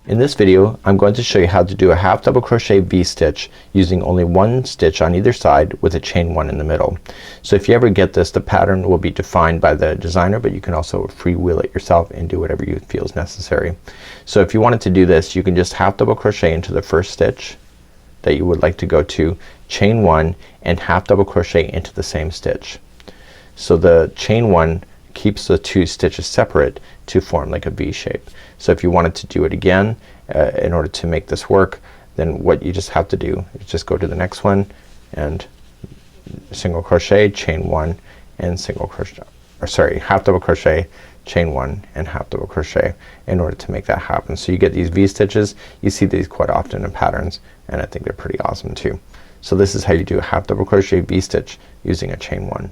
In this video I'm going to show you how to do a half double crochet V-stitch using only one stitch on either side with a chain one in the middle. So if you ever get this, the pattern will be defined by the designer, but you can also freewheel it yourself and do whatever you feel is necessary. So if you wanted to do this, you can just half double crochet into the first stitch that you would like to go to, chain one, and half double crochet into the same stitch. So the chain one keeps the two stitches separate to form like a V shape. So if you wanted to do it again in order to make this work, then what you just have to do is just go to the next one and single crochet, chain one, and single crochet, or sorry, half double crochet, chain one, and half double crochet in order to make that happen. So you get these V stitches. You see these quite often in patterns, and I think they're pretty awesome too. So this is how you do a half double crochet V stitch using a chain one.